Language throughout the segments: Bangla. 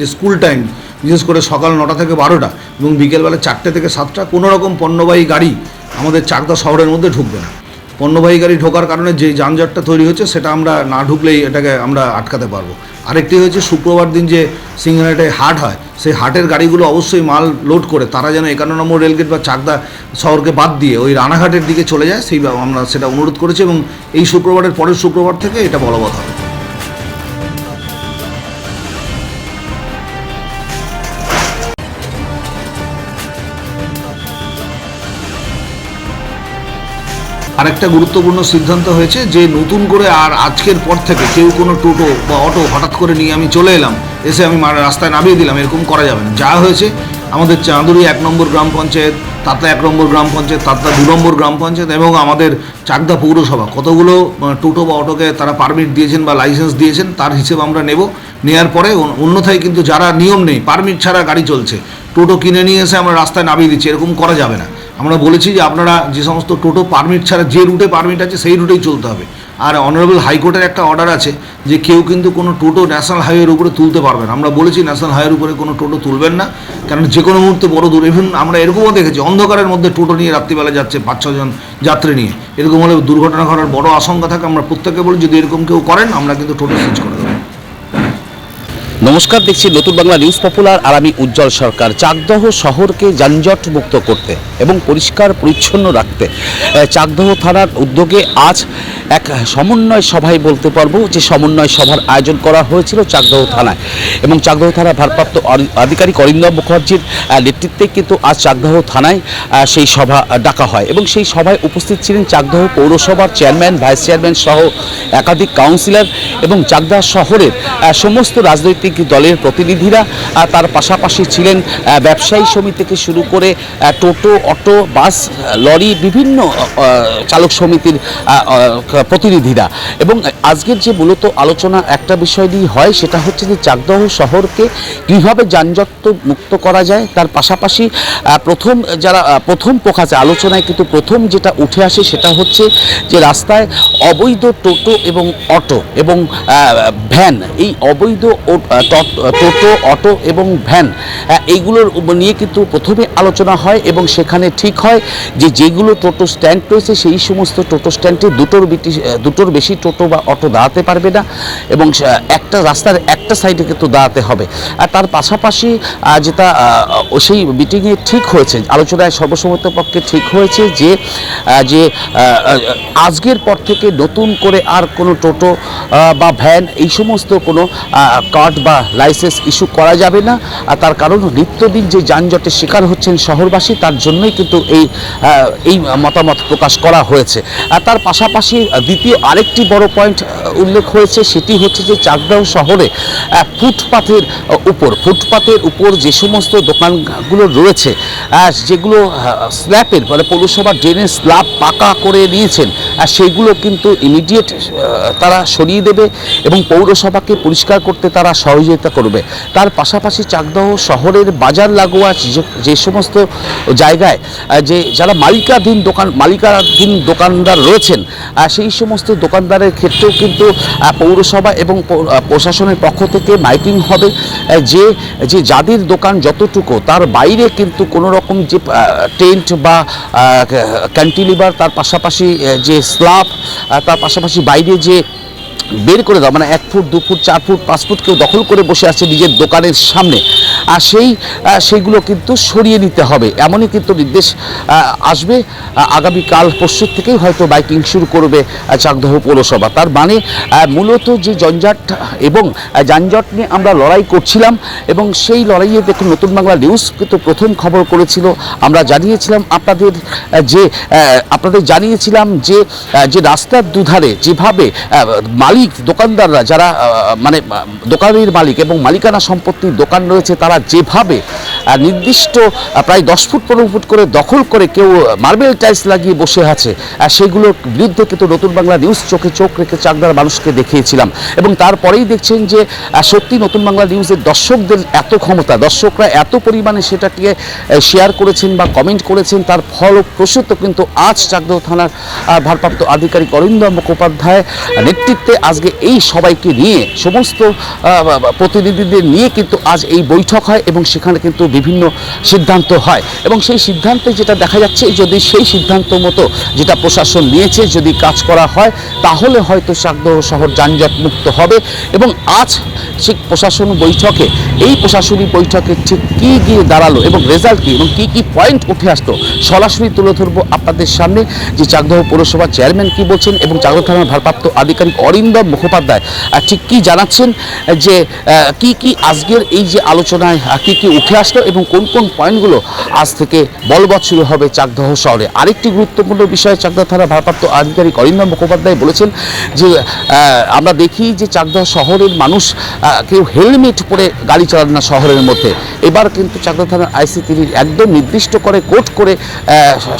যে স্কুল টাইম বিশেষ করে সকাল 9টা থেকে 12টা এবং বিকেলবেলা 4টে থেকে 7টা কোনো রকম পণ্যবাহী গাড়ি আমাদের চাকদা শহরের মধ্যে ঢুকবে না। পণ্যবাহী গাড়ি ঢোকার কারণে যে যানজটটা তৈরি হচ্ছে সেটা আমরা না ঢুকলেই এটাকে আমরা আটকাতে পারবো। আরেকটি হচ্ছে শুক্রবার দিন যে সিংহাটায় হাট হয়, সেই হাটের গাড়িগুলো অবশ্যই মাল লোড করে তারা যেন 51 নম্বর রেলগেট বা চাকদা শহরকে বাদ দিয়ে ওই রানাঘাটের দিকে চলে যায়, সেই আমরা সেটা অনুরোধ করেছি এবং এই শুক্রবারের পরের শুক্রবার থেকে এটা বলবৎ হবে। আরেকটা গুরুত্বপূর্ণ সিদ্ধান্ত হয়েছে যে নতুন করে আর আজকের পর থেকে কেউ কোনো টোটো বা অটো হঠাৎ করে নিয়ে আমি চলে এলাম, এসে আমি রাস্তায় নামিয়ে দিলাম, এরকম করা যাবে না। যা হয়েছে আমাদের চাঁদুরি 1 নম্বর গ্রাম পঞ্চায়েত, তাতলা 1 নম্বর গ্রাম পঞ্চায়েত, তাতলা 2 নম্বর গ্রাম পঞ্চায়েত এবং আমাদের চাকদা পৌরসভা কতগুলো টোটো বা অটোকে তারা পারমিট দিয়েছেন বা লাইসেন্স দিয়েছেন তার হিসেব আমরা নেব। নেওয়ার পরে অন্যথায় কিন্তু যারা নিয়ম নেই, পারমিট ছাড়া গাড়ি চলছে, টোটো কিনে নিয়ে এসে আমরা রাস্তায় নামিয়ে দিচ্ছি, এরকম করা যাবে না। আমরা বলেছি যে আপনারা যে সমস্ত টোটো পারমিট ছাড়া যে রুটে পারমিট আছে সেই রুটেই চলতে হবে। আর অনারেবল হাইকোর্টের একটা অর্ডার আছে যে কেউ কিন্তু কোনো টোটো ন্যাশনাল হাইওয়ের উপরে তুলতে পারবেন। আমরা বলেছি ন্যাশনাল হাইওয়ের উপরে কোনো টোটো তুলবেন না, কারণ যে কোনো মুহূর্তে বড় দূর, ইভেন আমরা এরকমও দেখেছি অন্ধকারের মধ্যে টোটো নিয়ে রাত্রিবেলা যাচ্ছে 5-6 জন যাত্রী নিয়ে, এরকম হলে দুর্ঘটনা ঘটার বড় আশঙ্কা থাকে। আমরা প্রত্যেককে বলি যদি এরকম কেউ করেন আমরা কিন্তু টোটো সিজ করে দেবো। নমস্কার, দেখছি নতুন বাংলা নিউজ পপুলার আর আমি উজ্জ্বল সরকার। চাকদহ শহরকে যানজট মুক্ত করতে এবং পরিষ্কার পরিচ্ছন্ন রাখতে চাকদহ থানার উদ্যোগে আজ এক সমন্বয় সভায় বলতে পারবো যে সমন্বয় সভার আয়োজন করা হয়েছিল চাকদহ থানায় এবং চাকদহ থানার ভারপ্রাপ্ত আধিকারিক অরিন্দম মুখার্জির নেতৃত্বে কিন্তু আজ চাকদহ থানায় সেই সভা ডাকা হয় এবং সেই সভায় উপস্থিত ছিলেন চাকদহ পৌরসভার চেয়ারম্যান, ভাইস চেয়ারম্যান সহ একাধিক কাউন্সিলর এবং চাকদহ শহরের সমস্ত রাজনৈতিক দলের প্রতিনিধিরা। তার পাশাপাশি ছিলেন ব্যবসায়ী সমিতি থেকে শুরু করে টোটো, অটো, বাস, লরি, বিভিন্ন চালক সমিতির প্রতিনিধিরা। এবং আজকের যে মূলত আলোচনা একটা বিষয় নিয়ে হয় সেটা হচ্ছে যে চাকদহ শহরকে কীভাবে যানজট মুক্ত করা যায়। তার পাশাপাশি প্রথম প্রকাশে আলোচনায় কিন্তু প্রথম যেটা উঠে আসে সেটা হচ্ছে যে রাস্তায় অবৈধ টোটো এবং অটো এবং ভ্যান, এই অবৈধ টোটো, অটো এবং ভ্যান এইগুলোর নিয়ে কিন্তু প্রথমে আলোচনা হয় এবং সেখানে ঠিক হয় যে যেগুলো টোটো স্ট্যান্ড রয়েছে সেই সমস্ত টোটো স্ট্যান্ডে দুটোর বেশি টোটো বা অটো দাঁড়াতে পারবে না এবং একটা রাস্তার একটা সাইডে কিন্তু দাঁড়াতে হবে। আর তার পাশাপাশি যেটা সেই মিটিংয়ে ঠিক হয়েছে, আলোচনায় সর্বসম্মত পক্ষে ঠিক হয়েছে যে আজকের পর থেকে নতুন করে আর কোনো টোটো বা ভ্যান এই সমস্ত কোনো কার্ড বা লাইসেন্স ইস্যু করা যাবে না। আর তার কারণ নিত্যদিন যে যানজটের শিকার হচ্ছেন শহরবাসী, তার জন্যই কিন্তু এই মতামত প্রকাশ করা হয়েছে। আর তার পাশাপাশি দ্বিতীয় আরেকটি বড় পয়েন্ট উল্লেখ হয়েছে, সেটি হচ্ছে যে চাকদহ শহরে ফুটপাতের উপর যে সমস্ত দোকানগুলো রয়েছে যেগুলো স্ল্যাবের মানে পৌরসভার ড্রেনের স্ল্যাব পাকা করে নিয়েছেন, সেইগুলো কিন্তু ইমিডিয়েট তারা সরিয়ে দেবে এবং পৌরসভাকে পরিষ্কার করতে তারা সহযোগিতা করবে। তার পাশাপাশি চাকদহ শহরের বাজার লাগোয়া যে সমস্ত জায়গায় যে যারা মালিকাধীন দোকানদার রয়েছেন সেই সমস্ত দোকানদারের ক্ষেত্রেও কিন্তু পৌরসভা এবং প্রশাসনের পক্ষ থেকে মাইকিং হবে যে যাদের দোকান যতটুকু তার বাইরে কিন্তু কোনো রকম যে টেন্ট বা ক্যান্টিলিভার, তার পাশাপাশি যে স্ল্যাব, তার পাশাপাশি বাইরে যে বের করে দাও, মানে 1 ফুট 2 ফুট 4 ফুট 5 ফুট কেউ দখল করে বসে আছে নিজের দোকানের সামনে, আর সেইগুলো কিন্তু সরিয়ে নিতে হবে। এমনই কিন্তু নির্দেশ আসবে আগামীকাল পরশু থেকেই হয়তো বাইকিং শুরু করবে চাকদহ পৌরসভা। তার মানে মূলত যে যানজট নিয়ে আমরা লড়াই করছিলাম এবং সেই লড়াইয়ে দেখুন নতুন বাংলা নিউজ কিন্তু প্রথম খবর করেছিল। আমরা জানিয়েছিলাম আপনাদের জানিয়েছিলাম যে রাস্তার দুধারে যেভাবে দোকানদাররা যারা মানে দোকানের মালিক এবং মালিকানা সম্পত্তির দোকান রয়েছে তারা যেভাবে নির্দিষ্ট প্রায় 10 ফুট 15 ফুট করে দখল করে কেউ মার্বেল টাইলস লাগিয়ে বসে আছে, সেগুলোর বিরুদ্ধে কিন্তু নতুন বাংলা নিউজ চোখে চোখ রেখে চাকদার মানুষকে দেখিয়েছিলাম। এবং তারপরেই দেখছেন যে সত্যি নতুন বাংলা নিউজের দর্শকদের এত ক্ষমতা, দর্শকরা এত পরিমাণে সেটাকে শেয়ার করেছেন বা কমেন্ট করেছেন, তার ফলপ্রসূত কিন্তু আজ চাকদহ থানার ভারপ্রাপ্ত আধিকারিক অরিন্দম মুখোপাধ্যায় নেতৃত্বে আজকে এই সবাইকে নিয়ে সমস্ত প্রতিনিধিদের নিয়ে কিন্তু আজ এই বৈঠক হয় এবং সেখানে কিন্তু বিভিন্ন সিদ্ধান্ত হয়। এবং সেই সিদ্ধান্তে যেটা দেখা যাচ্ছে, যদি সেই সিদ্ধান্ত মতো যেটা প্রশাসন নিয়েছে যদি কাজ করা হয় তাহলে হয়তো চাকদহ শহর যানজট মুক্ত হবে। এবং আজ সেই প্রশাসন বৈঠকে, এই প্রশাসনিক বৈঠকে ঠিক কী গিয়ে দাঁড়ালো এবং রেজাল্ট কী এবং কী পয়েন্ট উঠে আসলো সরাসরি তুলে ধরবো আপনাদের সামনে, যে চাকদহ পৌরসভার চেয়ারম্যান কী বলছেন এবং চাকদহ থানার ভারপ্রাপ্ত আধিকারিক অরিন্দম মুখোপাধ্যায় ঠিক কী জানাচ্ছেন, যে কি আজকের এই যে আলোচনায় কি উঠে আসলো এবং কোন কোন পয়েন্টগুলো আজ থেকে বলবৎ শুরু হবে চাকদহ শহরে। আরেকটি গুরুত্বপূর্ণ বিষয় চাকদহ থানার ভারপ্রাপ্ত আধিকারিক অরিন্দম মুখোপাধ্যায় বলেছেন যে আমরা দেখি যে চাকদহ শহরের মানুষ কেউ হেলমেট পরে গাড়ি চালান না শহরের মধ্যে। এবার কিন্তু চাকদহ থানার আইসি তিনি একদম নির্দিষ্ট করে কোট করে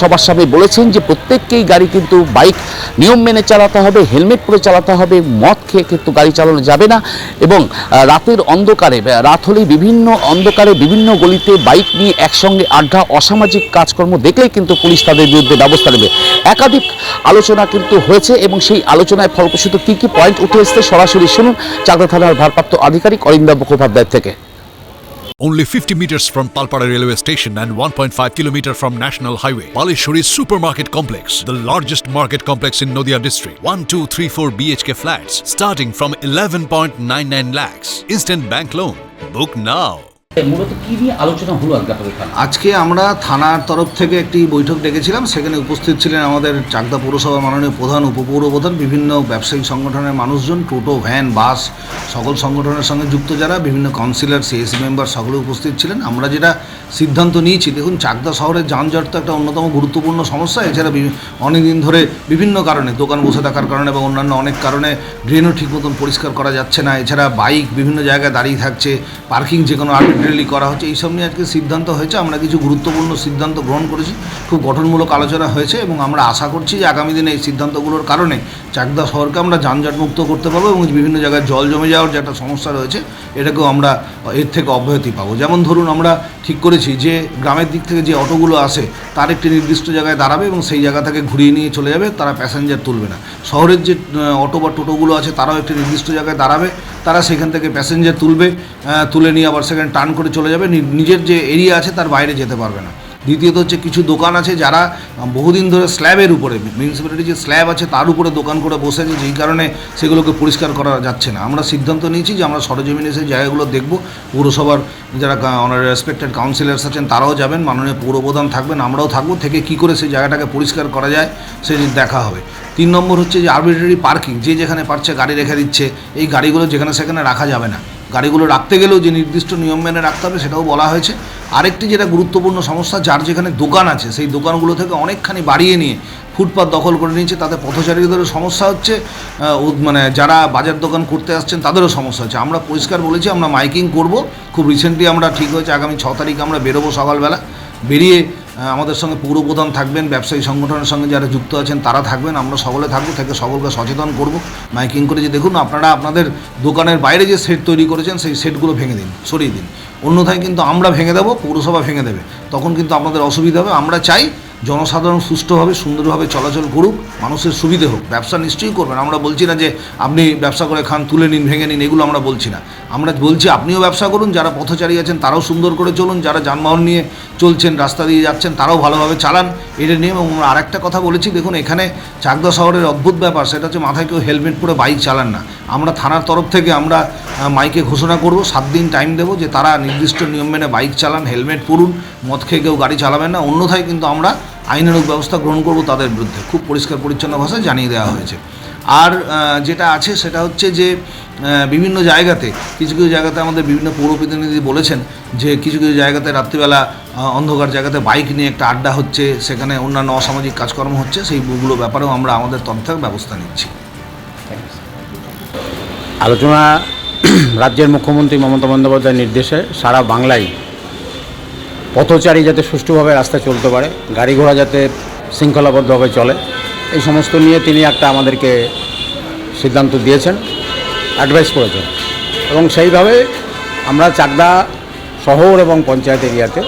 সবার সামনে বলেছেন যে প্রত্যেককেই গাড়ি কিন্তু বাইক নিয়ম মেনে চালাতে হবে, হেলমেট পরে চালাতে হবে, মদ খেয়ে কিন্তু গাড়ি চালানো যাবে না। এবং রাতের অন্ধকারে, রাত হলেই বিভিন্ন অন্ধকারে বিভিন্ন গলিতে বাইক নিয়ে একসঙ্গে আড্ডা, অসামাজিক কাজকর্ম দেখলেই কিন্তু পুলিশ তাদের বিরুদ্ধে ব্যবস্থা নেবে। একাধিক আলোচনা কিন্তু হয়েছে এবং সেই আলোচনায় ফলপ্রসূত কী কী পয়েন্ট উঠে এসেছে সরাসরি শুনুন চাকদহ থানার ভারপ্রাপ্ত আধিকারিক অরিন্দম মুখোপাধ্যায় থেকে। Only 50 meters from Palpara railway station and 1.5 kilometer from National Highway, Palishuri Supermarket Complex, the largest market complex in Noida district. 1, 2, 3, 4 BHK flats starting from 11.99 lakhs. Instant bank loan. Book now. মূলত কি নিয়ে আলোচনা হলো আপনাদের? আজকে আমরা থানার তরফ থেকে একটি বৈঠক ডেকেছিলাম, সেখানে উপস্থিত ছিলেন আমাদের চাকদা পৌরসভা মাননীয় প্রধান, উপপৌরপ্রধান, বিভিন্ন ব্যবসায়িক সংগঠনের মানুষজন, টোটো, ভ্যান, বাস, সকল সংগঠনের সঙ্গে যুক্ত যারা, বিভিন্ন কাউন্সিলর, সিএসি মেম্বার সকলে উপস্থিত ছিলেন। আমরা যেটা সিদ্ধান্ত নিয়েছি, দেখুন চাকদা শহরের যানজট তো একটা অন্যতম গুরুত্বপূর্ণ সমস্যা। এছাড়া অনেকদিন ধরে বিভিন্ন কারণে, দোকান বসে থাকার কারণে এবং অন্যান্য অনেক কারণে ড্রেনও ঠিক মতন পরিষ্কার করা যাচ্ছে না। এছাড়া বাইক বিভিন্ন জায়গায় দাঁড়িয়ে থাকছে, পার্কিং যে কোনো আর্বিট্রারিলি করা হচ্ছে। এইসব নিয়ে আজকে সিদ্ধান্ত হয়েছে, আমরা কিছু গুরুত্বপূর্ণ সিদ্ধান্ত গ্রহণ করেছি, খুব গঠনমূলক আলোচনা হয়েছে এবং আমরা আশা করছি যে আগামী দিনে এই সিদ্ধান্তগুলোর কারণে চাকদা শহরকে আমরা যানজট মুক্ত করতে পারবো এবং বিভিন্ন জায়গায় জল জমে যাওয়ার যে একটা সমস্যা রয়েছে এটাকেও আমরা এর থেকে অব্যাহতি পাবো। যেমন ধরুন আমরা ঠিক করেছি যে গ্রামের দিক থেকে যে অটোগুলো আসে তার একটি নির্দিষ্ট জায়গায় দাঁড়াবে এবং সেই জায়গা থেকে ঘুরিয়ে নিয়ে চলে যাবে, তারা প্যাসেঞ্জার তুলবে না। শহরের যে অটো বা টোটোগুলো আছে তারাও একটি নির্দিষ্ট জায়গায় দাঁড়াবে, তারা সেখান থেকে প্যাসেঞ্জার তুলে নিয়ে আবার সেখানে টার্ন করে চলে যাবে, নিজের যে এরিয়া আছে তার বাইরে যেতে পারবে না। দ্বিতীয়ত হচ্ছে কিছু দোকান আছে যারা বহুদিন ধরে স্ল্যাবের উপরে, মিউনিসিপ্যালিটি যে স্ল্যাব আছে তার উপরে দোকান করে বসে আছে, যেই কারণে সেগুলোকে পরিষ্কার করা যাচ্ছে না। আমরা সিদ্ধান্ত নিয়েছি যে আমরা সরজমিনে সেই জায়গাগুলো দেখব। পৌরসভার যারা রেসপেক্টেড কাউন্সিলার্স আছেন তারাও যাবেন, মাননীয় পৌরপ্রধান থাকবেন, আমরাও থাকবো, থেকে কী করে সেই জায়গাটাকে পরিষ্কার করা যায় সে দেখা হবে। 3 নম্বর হচ্ছে যে আরবিট্রারি পার্কিং, যে যেখানে পারছে গাড়ি রেখে দিচ্ছে, এই গাড়িগুলো যেখানে সেখানে রাখা যাবে না। গাড়িগুলো রাখতে গেলেও যে নির্দিষ্ট নিয়ম মেনে রাখতে হবে সেটাও বলা হয়েছে। আরেকটি যেটা গুরুত্বপূর্ণ সমস্যা, যার যেখানে দোকান আছে সেই দোকানগুলো থেকে অনেকখানি বাড়িয়ে নিয়ে ফুটপাত দখল করে নিয়েছে, তাতে পথচারীদেরও সমস্যা হচ্ছে, মানে যারা বাজার দোকান করতে আসছেন তাদেরও সমস্যা হচ্ছে। আমরা পরিষ্কার বলেছি আমরা মাইকিং করব, খুব রিসেন্টলি আমরা ঠিক হয়েছে আগামী 6 তারিখে আমরা বেরোবো সকালবেলা, বেরিয়ে আমাদের সঙ্গে পৌরপ্রধান থাকবেন, ব্যবসায়ী সংগঠনের সঙ্গে যারা যুক্ত আছেন তারা থাকবেন, আমরা সকলে থাকবো, থেকে সকলকে সচেতন করব মাইকিং করে যে দেখুন আপনারা আপনাদের দোকানের বাইরে যে সেট তৈরি করেছেন সেই সেটগুলো ভেঙে দিন, সরিয়ে দিন, অন্যথায় কিন্তু আমরা ভেঙে দেবো, পৌরসভা ভেঙে দেবে, তখন কিন্তু আপনাদের অসুবিধা হবে। আমরা চাই জনসাধারণ সুষ্ঠুভাবে সুন্দরভাবে চলাচল করুক, মানুষের সুবিধে হোক। ব্যবসা নিশ্চয়ই করবেন, আমরা বলছি না যে আপনি ব্যবসা করে খান, তুলে নিন, ভেঙে নিন, এগুলো আমরা বলছি না। আমরা বলছি আপনিও ব্যবসা করুন, যারা পথচারী আছেন তারাও সুন্দর করে চলুন, যারা যানবাহন নিয়ে চলছেন, রাস্তা দিয়ে যাচ্ছেন তারাও ভালোভাবে চালান, এটা নিয়ে। এবং আমরা আরেকটা কথা বলেছি, দেখুন এখানে চাকদা শহরের অদ্ভুত ব্যাপার, সেটা হচ্ছে মাথায় কেউ হেলমেট পরে বাইক চালান না। আমরা থানার তরফ থেকে আমরা মাইকে ঘোষণা করব, 7 দিন টাইম দেবো যে তারা নির্দিষ্ট নিয়ম মেনে বাইক চালান, হেলমেট পরুন, মদ খেয়ে কেউ গাড়ি চালাবেন না, অন্যথায় কিন্তু আমরা আইনানুগ ব্যবস্থা গ্রহণ করব তাদের বিরুদ্ধে। খুব পরিষ্কার পরিচ্ছন্ন ভাষায় জানিয়ে দেওয়া হয়েছে। আর যেটা আছে সেটা হচ্ছে যে বিভিন্ন জায়গাতে, কিছু কিছু জায়গাতে আমাদের বিভিন্ন পৌর প্রতিনিধি বলেছেন যে কিছু কিছু জায়গাতে রাত্রিবেলা অন্ধকার জায়গাতে বাইক নিয়ে একটা আড্ডা হচ্ছে, সেখানে অন্যান্য অসামাজিক কাজকর্ম হচ্ছে, সেইগুলো ব্যাপারেও আমরা আমাদের তরফ থেকে ব্যবস্থা নিচ্ছি। আলোচনা রাজ্যের মুখ্যমন্ত্রী মমতা বন্দ্যোপাধ্যায়ের নির্দেশে সারা বাংলায় পথচারী যাতে সুষ্ঠুভাবে রাস্তায় চলতে পারে, গাড়ি ঘোড়া যাতে শৃঙ্খলাবদ্ধভাবে চলে, এই সমস্ত নিয়ে তিনি একটা আমাদেরকে সিদ্ধান্ত দিয়েছেন, অ্যাডভাইস করেছেন। এবং সেইভাবে আমরা চাকদা শহর এবং পঞ্চায়েত এরিয়াতে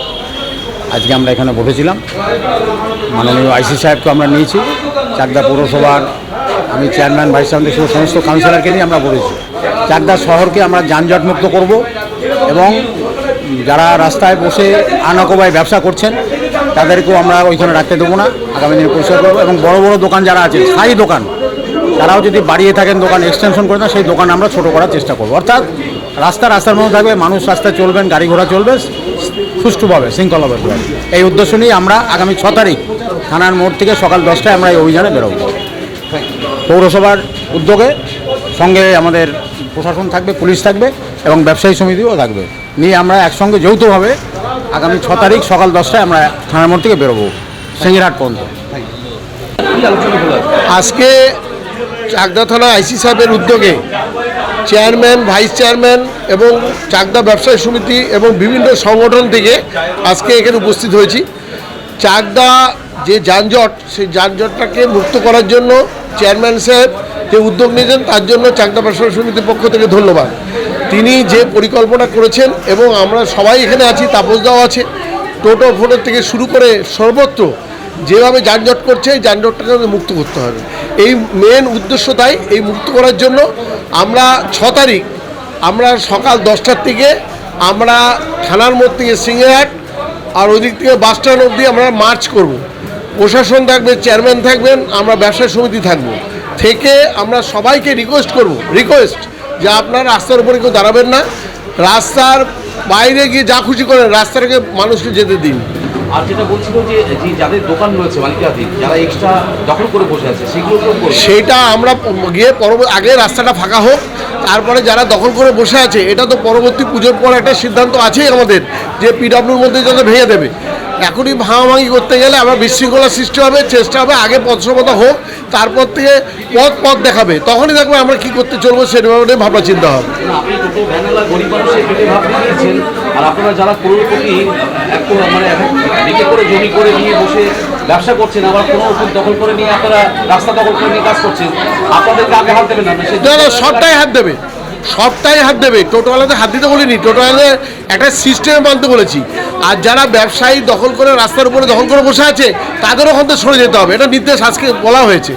আজকে আমরা এখানে বসেছিলাম। মাননীয় আইসি সাহেবকে আমরা নিয়েছি, চাকদা পৌরসভার আমি চেয়ারম্যান, ভাইস চেয়ারম্যান সহ সমস্ত কাউন্সিলরকে নিয়ে আমরা বলেছি চাকদা শহরকে আমরা যানজটমুক্ত করব এবং যারা রাস্তায় বসে আনকবায় ব্যবসা করছেন তাদেরকেও আমরা ওইখানে রাখতে দেবো না, আগামী দিনে পরিষ্কার করবো। এবং বড় বড় দোকান যারা আছে, স্থায়ী দোকান, তারাও যদি বাড়িয়ে থাকেন, দোকান এক্সটেনশন করে দেন, সেই দোকান আমরা ছোটো করার চেষ্টা করবো। অর্থাৎ রাস্তার মধ্যে থাকবে, মানুষ রাস্তায় চলবেন, গাড়ি ঘোড়া চলবে সুষ্ঠুভাবে, শৃঙ্খলাবদ্ধভাবে। এই উদ্দেশ্য নিয়ে আমরা আগামী 6 তারিখ থানার মোড় থেকে সকাল 10টায় আমরা এই অভিযানে বেরোব। পৌরসভার উদ্যোগে সঙ্গে আমাদের প্রশাসন থাকবে, পুলিশ থাকবে এবং ব্যবসায়ী সমিতিও থাকবে, নিয়ে আমরা একসঙ্গে যৌথভাবে আগামী 6 তারিখ সকাল 10টায় আমরা থানার মোড় থেকে বেরোবো সিঙ্গিরহাট পর্যন্ত। আজকে চাকদা থানা আইসি সাহেবের উদ্যোগে চেয়ারম্যান, ভাইস চেয়ারম্যান এবং চাকদা ব্যবসায়ী সমিতি এবং বিভিন্ন সংগঠন থেকে আজকে এখানে উপস্থিত হয়েছি। চাকদা যে যানজট, সেই যানজটটাকে মুক্ত করার জন্য চেয়ারম্যান সাহেব যে উদ্যোগ নিয়েছেন, তার জন্য চাকদা ব্যবসায়ী সমিতির পক্ষ থেকে ধন্যবাদ। তিনি যে পরিকল্পনা করেছেন এবং আমরা সবাই এখানে আছি, তাপসদাও আছে, টোটো ফোটো থেকে শুরু করে সর্বত্র যেভাবে যানজট করছে, এই যানজটটাকে মুক্ত করতে হবে। এই মেন উদ্দেশ্য, তাই এই মুক্ত করার জন্য আমরা 6 তারিখ আমরা সকাল 10টার থেকে আমরা থানার মোড় থেকে সিঙ্গিরহাট আর ওদিক থেকে বাস স্ট্যান্ড অবধি আমরা মার্চ করব। প্রশাসন থাকবে, চেয়ারম্যান থাকবেন, আমরা ব্যবসায়ী সমিতি থাকব। থেকে আমরা সবাইকে রিকোয়েস্ট যে আপনারা রাস্তার উপরে কেউ দাঁড়াবেন না, রাস্তার বাইরে গিয়ে যা খুশি করেন, রাস্তাটাকে মানুষকে যেতে দিন। আর যেটা বলছিল যে যাদের দোকান রয়েছে মালিকাধীন, যারা এক্সট্রা দখল করে বসে আছে, সেগুলো সেইটা আমরা গিয়ে আগে রাস্তাটা ফাঁকা হোক, তারপরে যারা দখল করে বসে আছে, এটা তো পরবর্তী পুজোর পর একটা সিদ্ধান্ত আছেই আমাদের যে পিডব্লিউর মধ্যে যাতে ভেঙে দেবে। এখনই ভাঙাভাঙি করতে গেলে আমরা বিশৃঙ্খলা সৃষ্টি হবে, চেষ্টা হবে আগে পথসমতা হোক, তারপর থেকে পথ দেখাবে, তখনই দেখবে আমরা কী করতে চলবো সেভাবে ভাবনা চিন্তা হবে। আপনি টোটো ভ্যানওয়ালা গরিব মানুষের পেটে ভাব দিয়েছেন, আর আপনারা যারা করোড়পতি দিকে করে জমি করে নিয়ে বসে ব্যবসা করছেন, আবার কোনো ওষুধ দখল করে নিয়ে আপনারা রাস্তা দখল করে নিয়ে কাজ করছেন, আপনাদেরকে আগে হাত দেবেন না? সবটাই হাত দেবে। টোটোওয়ালাদের হাত দিতে বলিনি, টোটোওয়ালাদের একটা সিস্টেমে মানতে বলেছি। আর যারা ব্যবসায়ী দখল করে রাস্তার উপরে দখল করে বসে আছে, তাদেরও ওখান থেকে সরে যেতে হবে, এটা নির্দেশ আজকে বলা হয়েছে।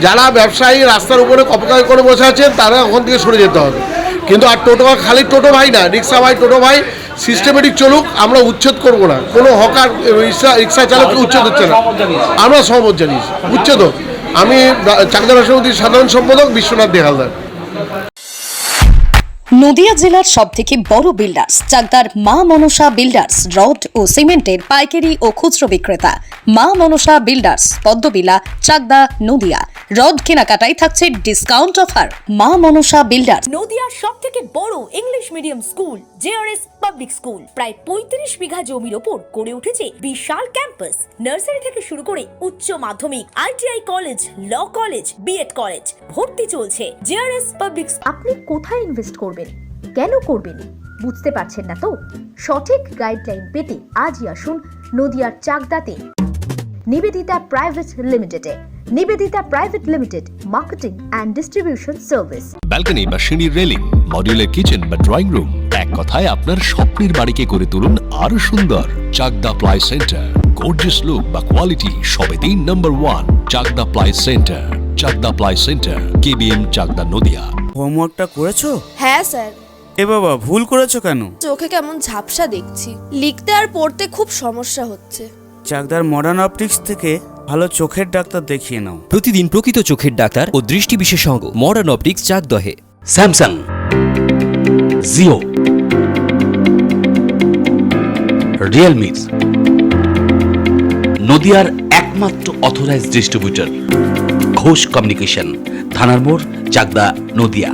যারা ব্যবসায়ী রাস্তার উপরে কপকাই করে বসে আছেন, তারা ওখান থেকে সরে যেতে হবে। কিন্তু আর খালি টোটো ভাই না, রিক্সা ভাই, টোটো ভাই সিস্টেমেটিক চলুক, আমরা উচ্ছেদ করব না। কোনো হকার রিক্সা চালককে উচ্ছেদ হচ্ছে না, আমরা সহমত জানিয়েছি, উচ্ছেদ হোক। আমি চাকদা ব্যবসায়ী সমিতির সাধারণ সম্পাদক বিশ্বনাথ দেহালদার। নদিয়া জেলার সবথেকে বড় বিল্ডার্স চাকদার মা মনসা বিল্ডার্স, রড ও সিমেন্টের পাইকারি ও খুচরো বিক্রেতা। মা মনসা বিল্ডার্স, পদ্মবিলা, চাকদা, নদিয়া। রড কেনাকাটায় থাকছে ডিসকাউন্ট অফার। মা মনসা বিল্ডার্স। নদিয়ার সবথেকে বড় English medium school JRS public school, প্রায় 35 বিঘা জমির ওপর গড়ে উঠেছে বিশাল ক্যাম্পাস। নার্সারি থেকে শুরু করে উচ্চ মাধ্যমিক, ITI college, law college, BEd college, ভর্তি চলছে। JRS public. আপনি কোথায় ইনভেস্ট করবেন, কেন করবেন, বুঝতে পারছেন না তো? সঠিক গাইডলাইন পেতে আজই আসুন নদিয়ার চাকদাতে নিবেদিতা প্রাইভেট লিমিটেডে। Nivedita private limited, marketing and distribution service. Balcony বা সিঁড়ির রেলিং, মডিউলার কিচেন বা ড্রয়িং রুম, এক কথায় আপনার স্বপ্নের বাড়িকে করে তুলুন আরো সুন্দর। Chakda ply centre, gorgeous look বা কোয়ালিটি সবেতেই number 1। Chakda ply centre, Chakda ply centre, KBM, Chakda, Nadia. হোমওয়ার্কটা করেছো? হ্যাঁ স্যার। এ বাবা, ভুল করেছো কেন? চোখে কেমন ঝাপসা দেখছি, লিখতে আর পড়তে খুব সমস্যা হচ্ছে। চাকদার মডার্ন অপটিক্স থেকে ভালো চোখের ডাক্তার দেখিয়ে নাও। প্রতিদিন প্রকৃত চোখের ডাক্তার ও দৃষ্টি বিশেষজ্ঞ মডার্ন অপটিক্স চাকদহে। স্যামসাং, জিও, রিয়েলমি, নদিয়ার একমাত্র অথরাইজড ডিস্ট্রিবিউটর ঘোষ কমিউনিকেশন, থানার মোড়, চাকদা, নদিয়া।